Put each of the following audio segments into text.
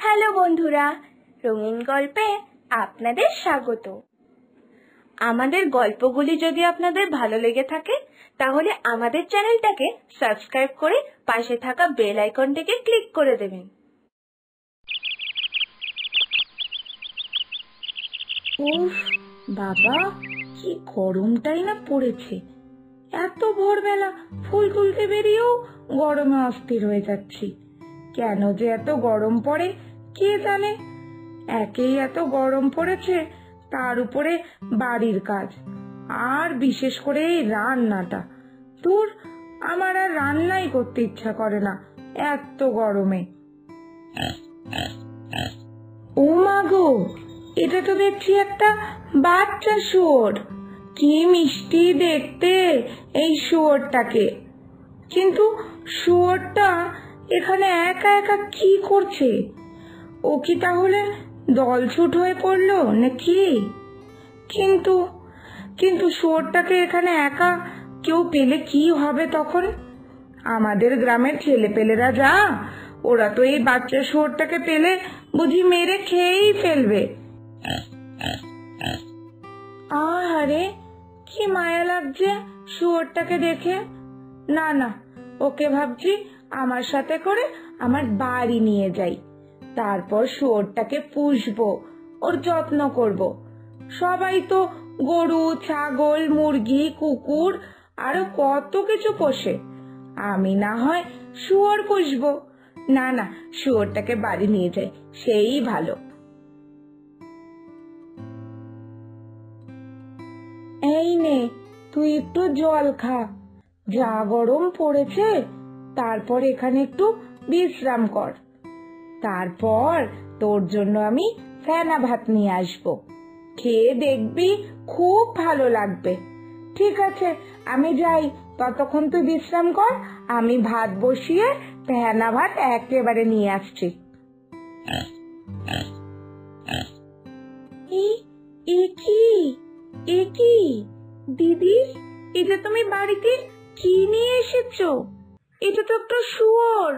Hello বন্ধুরা, রঙিন গল্পে আপনাদের স্বাগত। আমাদের গল্পগুলি যদি আপনাদের ভালো লেগে থাকে তাহলে আমাদের চ্যানেলটাকে সাবস্ক্রাইব করে পাশে থাকা বেল আইকনটিকে ক্লিক করে দেবেন। উফ বাবা, কি গরমটাই না পড়েছে। এত ভোরবেলা ফুল তুলতে বেরিয়েও গরমে অস্থির হয়ে যাচ্ছি। কেন যে এত গরম পড়ে কে জানে। একেই এত গরম পড়েছে, তার উপরে বাড়ির কাজ, আর বিশেষ করে এই রান্নাটা। দূর, আমার আর রান্নাই করতে ইচ্ছা করে না এত গরমে। ও মা গো, এটা তো দেখছি একটা বাচ্চা শুয়োর। কি মিষ্টি দেখতে এই শুয়োরটাকে। কিন্তু শুয়োরটা এখানে একা একা কি করছে? ও কি তাহলে দলছুট হয়ে পড়লো নাকি? কিন্তু কিন্তু শুয়োরটাকে এখানে একা কেউ পেলে কি হবে তখন? আমাদের গ্রামের ছেলেপেলেরা যা, ওরা তো এই বাচ্চা শুয়োরটাকে পেলে বুঝি মেরে খেয়েই ফেলবে। আহারে, কি মায়া লাগছে শুয়োরটাকে দেখে। না না, ওকে ভাবছি আমার সাথে করে আমার বাড়ি নিয়ে যাই, তারপর শুয়োরটাকে পুষবো, ওর যত্ন করব। সবাই তো গরু, ছাগল, মুরগি, কুকুর আরো কত কিছু পোষে, আমি না হয় শুয়োর পুষবো। না না, শুয়োরটাকে বাড়ি নিয়ে যাই, সেই ভালো। এই নে, তুই একটু জল খা। যা গরম পড়েছে, তারপর এখানে একটু বিশ্রাম কর। তারপর তোর জন্য আমি ফেনা ভাত নিয়ে আসবো, খেয়ে দেখবি খুব ভালো লাগবে। ঠিক আছে, আমি যাই, ততক্ষণ তুই বিশ্রাম কর। আমি ভাত বসিয়ে ফেনা ভাত একেবারে নিয়ে আসছি। কি দিদি, এটা তুমি বাড়িতে কি নিয়ে এসেছো? এটা তো একটা শুয়োর।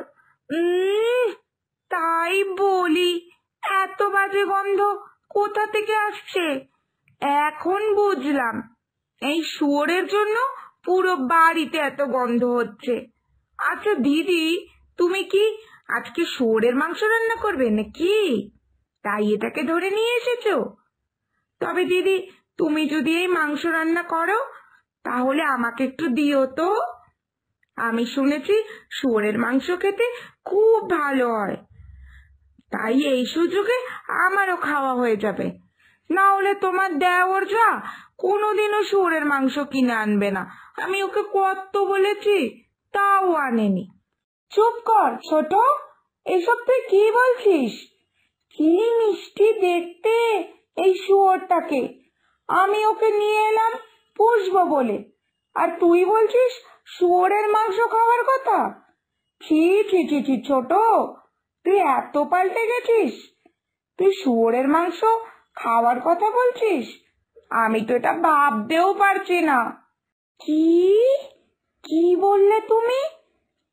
তাই বলি, এত বাজে গন্ধ কোথা থেকে আসছে। এখন বুঝলাম, এই শুয়োরের জন্য পুরো বাড়িতে এত গন্ধ হচ্ছে। আচ্ছা দিদি, তুমি কি আজকে শুয়োরের মাংস রান্না করবে নাকি? তাই এটাকে ধরে নিয়ে এসেছো? তবে দিদি, তুমি যদি এই মাংস রান্না করো তাহলে আমাকে একটু দিও তো। আমি শুনেছি শুয়োরের মাংস খেতে খুব ভালো হয়, তাই এই সুযোগে আমারও খাওয়া হয়ে যাবে। না হলে তোমার দেওর যা কোনোদিনও শুয়োরের মাংস কিনে আনবে না। আমি ওকে কত বলেছি, তাও আনেনি। চুপ কর ছোট, এসব তুই কি বলছিস? কি মিষ্টি দেখতে এই শুয়োরটাকে। আমি ওকে নিয়ে এলাম পুষবো বলে, আর তুই বলছিস শুয়োরের মাংস খাওয়ার কথা? ছি ছি ছি ছি ছোট, তুই এত পাল্টে গেছিস। তুই শুয়োরের মাংস খাওয়ার কথা বলছিস? আমি তো এটা ভাবতেও পারছি না। কি কি বললে তুমি?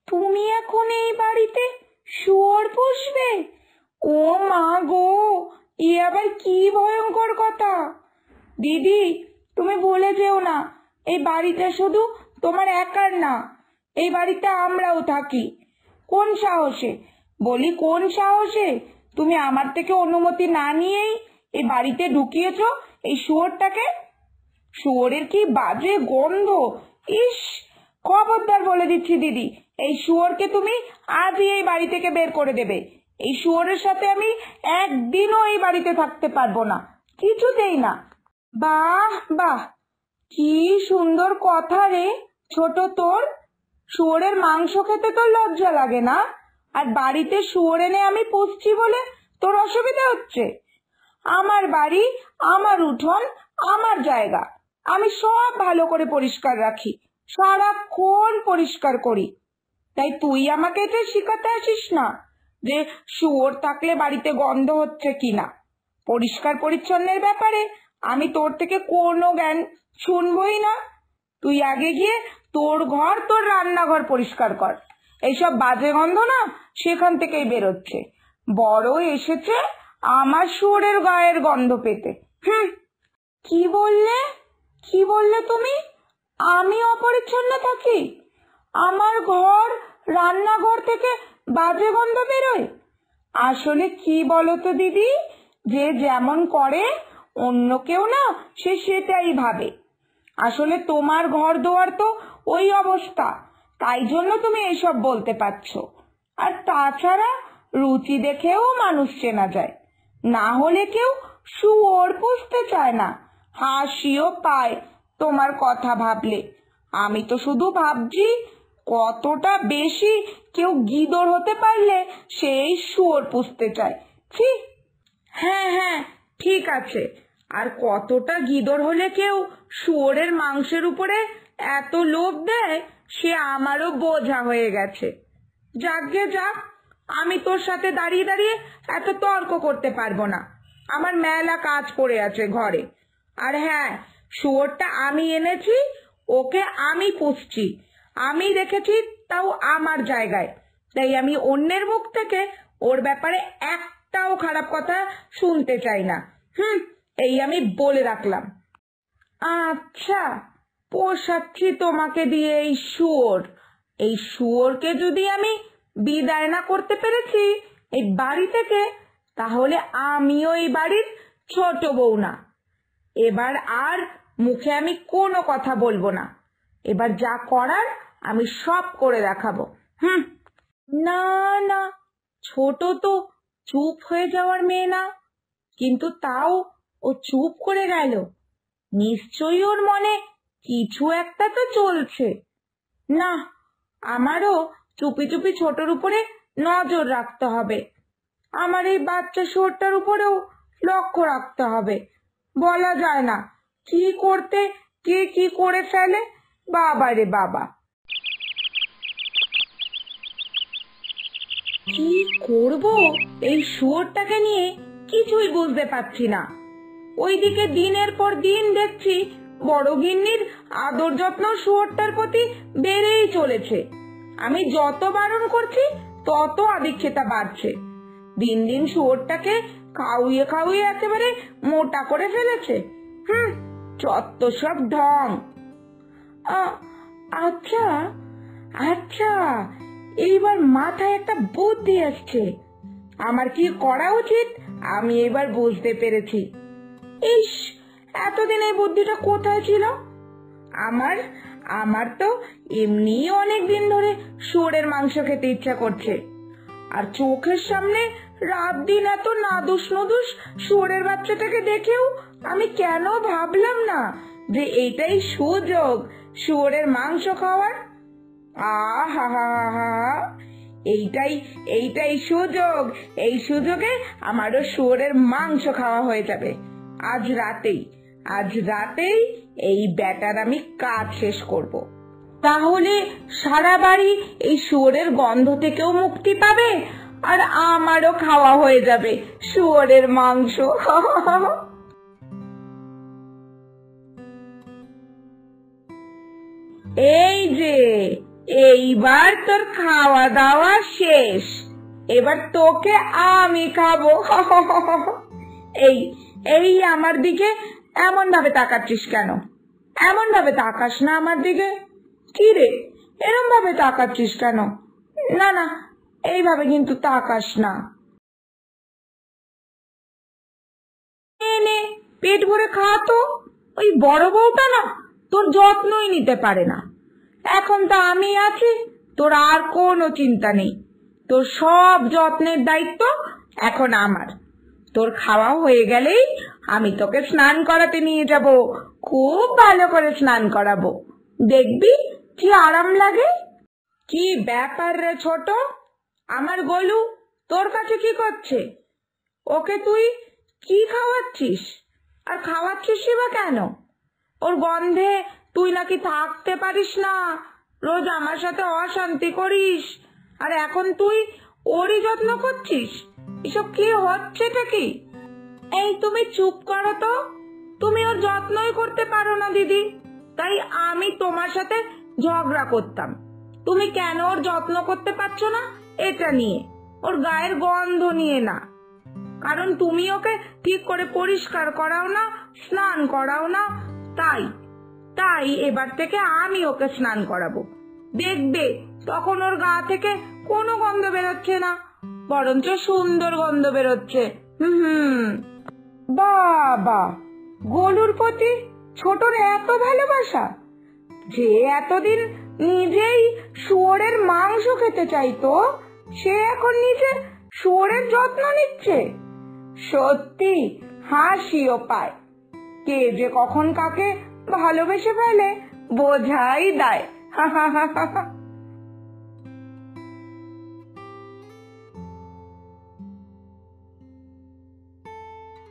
তুমি এখন এই বাড়িতে শুয়োর পুষবে? ও মা গো, এ আবার কি ভয়ঙ্কর কথা। দিদি, তুমি ভুলে যেও না, এই বাড়িটা শুধু তোমার একার না, এই বাড়িতে আমরাও থাকি। কোন সাহসে বলি, কোন সাহসে তুমি আমার থেকে অনুমতি না নিয়েই এই বাড়িতে ঢুকিয়েছো এই শুয়োরটাকে? শুয়োরের কি বাজে গন্ধ। ইস, খবরদার বলে দিচ্ছি দিদি, এই শুয়োরকে তুমি আজই এই বাড়ি থেকে বের করে দেবে। এই শুয়োরের সাথে আমি একদিনও এই বাড়িতে থাকতে পারবো না, কিছুতেই না। বাহ বাহ, কি সুন্দর কথা রে ছোট তোর। শুয়োরের মাংস খেতে তোর লজ্জা লাগে না, আর বাড়িতে শুয়োর এনে আমি পুষছি বলে তোর অসুবিধা হচ্ছে? আমার বাড়ি, আমার উঠোন, আমার জায়গা, আমি সব ভালো করে পরিষ্কার রাখি, সারাক্ষণ পরিষ্কার করি। তাই তুই আমাকে এটা শিখাতে আসিস না যে শুয়োর থাকলে বাড়িতে গন্ধ হচ্ছে কিনা। পরিষ্কার পরিচ্ছন্নের ব্যাপারে আমি তোর থেকে কোনো জ্ঞান শুনবই না। তুই আগে গিয়ে তোর ঘর, তোর রান্নাঘর পরিষ্কার কর। এইসব বাজে গন্ধ না সেখান থেকেই বেরোচ্ছে। বড় এসেছে আমার শুয়োরের গায়ের গন্ধ পেতে। হুম। কি বললে? কি বললে তুমি? আমি অপরিচ্ছন্ন থাকি? আমার ঘর, রান্নাঘর থেকে বাজে গন্ধ বেরোয়? আসলে কি বলতো দিদি, যে যেমন করে অন্য কেউ না সে সেটাই ভাবে। আসলে তোমার ঘর দুয়ার তো ওই অবস্থা, তাই জন্য তুমি এসব বলতে পারছো। আর তাছাড়া রুচি দেখেও মানুষ চেনা যায়, না হলে কেউ শুয়োর পুষতে চায় না। হাসিও পায় তোমার কথা ভাবলে। আমি তো শুধু ভাবছি কতটা বেশি কেউ গিদড় হতে পারলে সেই শুয়োর পুষতে চায়। ছি। হ্যাঁ হ্যাঁ, ঠিক আছে। আর কতটা গিদড় হলে কেউ শুয়োরের মাংসের উপরে এত লোভ দেয় সে আমারও বোঝা হয়ে গেছে। যাকগে যাক, আমি তোর সাথে দাঁড়িয়ে দাঁড়িয়ে এত তর্ক করতে পারবো না। আমার মেলা কাজ পড়ে আছে ঘরে। আর হ্যাঁ, শুয়োরটা আমি এনেছি, ওকে আমি পুষছি, আমি রেখেছি, তাও আমার জায়গায়। তাই আমি অন্যের মুখ থেকে ওর ব্যাপারে একটাও খারাপ কথা শুনতে চাই না। এই আমি বলে রাখলাম। আচ্ছা, পোষাচ্ছি তোমাকে দিয়ে এই শুয়োর। এই শুয়োরকে যদি আমি বিদায় না করতে পেরেছি এই বাড়ি থেকে, তাহলে আমিও এই বাড়ির ছোট বউ না। এবার আর মুখে আমি কোনো কথা বলবো না। এবার যা করার আমি সব করে দেখাবো। না না, ছোট তো চুপ হয়ে যাওয়ার মেয়ে না, কিন্তু তাও ও চুপ করে গেল। নিশ্চয়ই ওর মনে কিছু একটা তো চলছে। না, আমারও চুপি চুপি ছোটর উপরে নজর রাখতে হবে। আমার এই বাচ্চা শুয়োরটার উপরেও লক্ষ্য রাখতে হবে। বলা যায় না কি করতে কে কি করে ফেলে। বাবা রে বাবা, কি করব এই শুয়োরটাকে নিয়ে কিছুই বুঝতে পারছি না। ওইদিকে দিনের পর দিন দেখছি বড় গিন্নির আদর যত্ন শুয়োরটার প্রতি বেড়েই চলেছে। আমি যত বারণ করছি তত আদিক্ষেতা বাড়ছে। দিন দিন শুয়োরটাকে খাওয়িয়ে খাওয়িয়ে একেবারে মোটা করে ফেলেছে। যত সব ঢং। আচ্ছা আচ্ছা, এইবার মাথায় একটা বুদ্ধি আসছে। আমার কি করা উচিত আমি এবার বুঝতে পেরেছি। ইস, এতদিন এই বুদ্ধিটা কোথায় ছিল আমার? আমার তো এমনি অনেক দিন ধরে শুয়োরের মাংস খেতে ইচ্ছা করছে, আর চোখের সামনে রাত দিন এত নাদুস নদুস শুয়োরের বাচ্চাটাকে দেখেও আমি কেন ভাবলাম না যে এটাই সুযোগ শুয়োরের মাংস খাওয়ার। আহা, এইটাই এইটাই সুযোগ। এই সুযোগে আমারও শুয়োরের মাংস খাওয়া হয়ে যাবে আজ রাতেই এই ব্যাটার আমি কাজ শেষ করব। তাহলে সারা বাড়ি এই শুয়োরের গন্ধ থেকেও মুক্তি পাবে, আর আমারও খাওয়া হয়ে যাবে শুয়োরের মাংস। এই যে, এইবার তোর খাওয়া দাওয়া শেষ, এবার তোকে আমি খাবো। এই এই আমার দিকে এমন ভাবে তাকাচ্ছিস কেন? এমন ভাবে তাকাস না আমার দিকে। কি রে, এরম ভাবে তাকাচ্ছিস কেন? না না, এইভাবে কিন্তু তাকাস না। নে, পেট ভরে খা তো। ওই বড় বউটা না তোর যত্নই নিতে পারে না। এখন তো আমি আছি, তোর আর কোনো চিন্তা নেই। তোর সব যত্নের দায়িত্ব এখন আমার। তোর খাওয়া হয়ে গেলেই আমি তোকে স্নান করাতে নিয়ে যাব, খুব ভালো করে স্নান করাবো, দেখবি কি আরাম লাগে। কি ব্যাপার রে ছোট, আমার গোলু তোর কাছে কি করছে? ওকে তুই কি খাওয়াচ্ছিস? আর খাওয়াচ্ছিসই বা কেন? ওর গন্ধে তুই নাকি থাকতে পারিস না, রোজ আমার সাথে অশান্তি করিস, আর এখন তুই ওরই যত্ন করছিস। এসব কি হচ্ছেটা কি? এই তুমি চুপ করো তো। তুমি ওর যত্নই করতে পারো না দিদি, তাই আমি তোমার সাথে ঝগড়া করতাম। তুমি কেন ওর যত্ন করতে পারছো না এটা নিয়ে। ওর গায়ের গন্ধ নিয়ে না, কারণ তুমি ওকে ঠিক করে পরিষ্কার করাও না, স্নান করাও না। তাই তাই এবার থেকে আমি ওকে স্নান করাবো। দেখবে তখন ওর গা থেকে কোনো গন্ধ বেরোচ্ছে না, বরঞ্চ সুন্দর গন্ধ বেরোচ্ছে। হুম। বাবা, গোলুর প্রতি ছোটর এত ভালোবাসা, যে এতদিন নিজেই শুয়োরের মাংস খেতে চাইতো, সে এখন নিজে শুয়োরের যত্ন নিচ্ছে। সত্যি হাসিও পায়। কে যে কখন কাকে ভালোবেসে ফেলে বোঝাই দায়।